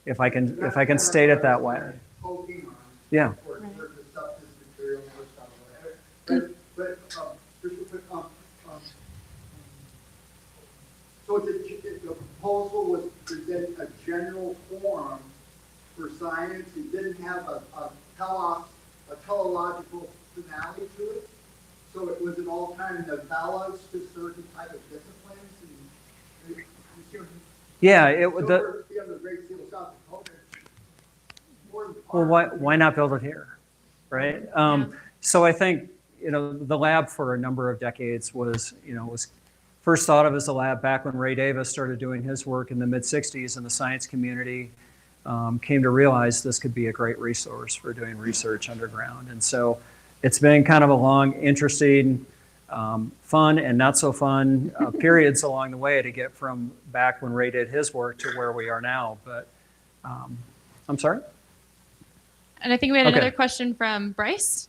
if I can state it that way. Poking on. Yeah. Where the substance material or stuff, whatever. But just real quick, so the proposal was to present a general forum for science. It didn't have a teleological finale to it. So it was an all kind of novellas to certain type of disciplines. And Yeah, the Great Seal of South Dakota. well, why not build it here, right? So I think, the lab for a number of decades was first thought of as a lab back when Ray Davis started doing his work in the mid-'60s, and the science community came to realize this could be a great resource for doing research underground. And so it's been kind of a long, interesting, fun and not so fun periods along the way to get from back when Ray did his work to where we are now. But I'm sorry? And I think we had Okay. another question from Bryce.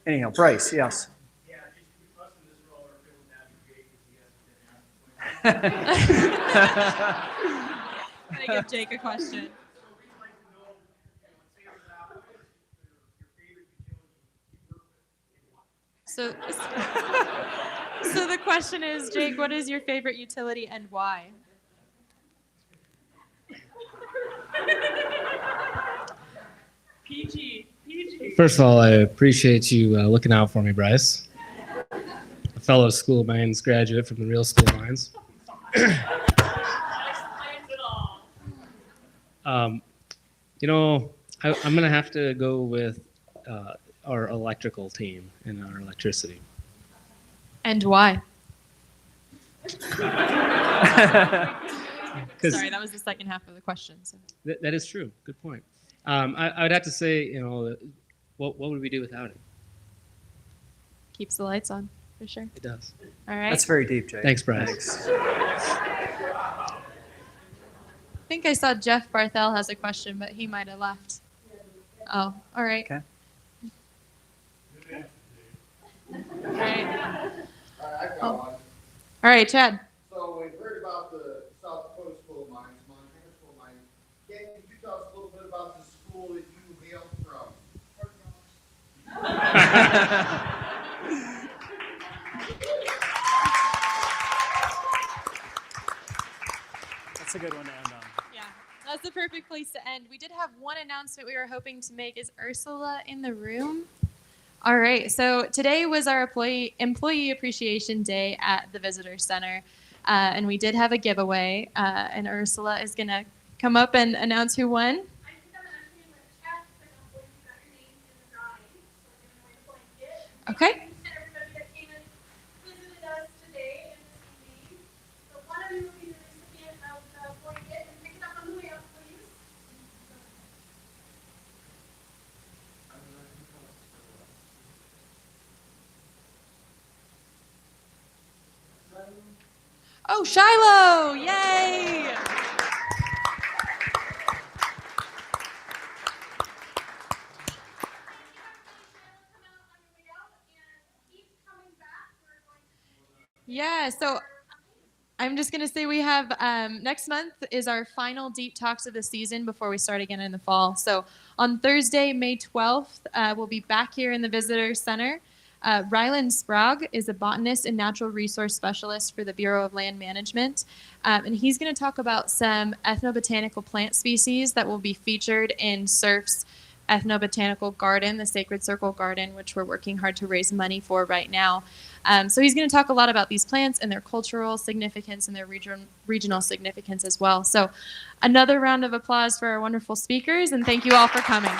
Anyhow, Bryce, yes. Yeah, just us in this role are good without you, Jake, because he hasn't been asked. Can I give Jake a question? So we'd like to know, say about your favorite utility. So the question is, Jake, what is your favorite utility and why? PG. First of all, I appreciate you looking out for me, Bryce. A fellow School of Mines graduate from the real School of Mines. I'm going to have to go with our electrical team and our electricity. And why? 'Cause Sorry, that was the second half of the question. So. that is true. Good point. I would have to say, what would we do without it? Keeps the lights on, for sure. It does. All right. That's very deep, Jake. Thanks, Bryce. Thanks. I think I saw Jeff Barthel has a question, but he might have left. Oh, all right. Okay. All right. I've got one. All right, Chad. So we've heard about the South Dakota School of Mines, Montana School of Mines. Can you tell us a little bit about the school that you hail from? That's a good one to end on. Yeah, that's the perfect place to end. We did have one announcement we were hoping to make. Is Ursula in the room? All right, so today was our Employee Appreciation Day at the Visitor Center, and we did have a giveaway, and Ursula is going to come up and announce who won. Okay. Oh, Shiloh! Yay! Yeah, so I'm just going to say we have next month is our final deep talks of the season before we start again in the fall. So on Thursday, May 12th, we'll be back here in the Visitor Center. Ryland Sprague is a botanist and natural resource specialist for the Bureau of Land Management. And he's going to talk about some ethnobotanical plant species that will be featured in SURF's ethnobotanical garden, the Sacred Circle Garden, which we're working hard to raise money for right now. So he's going to talk a lot about these plants and their cultural significance and their regional significance as well. So another round of applause for our wonderful speakers, and thank you all for coming.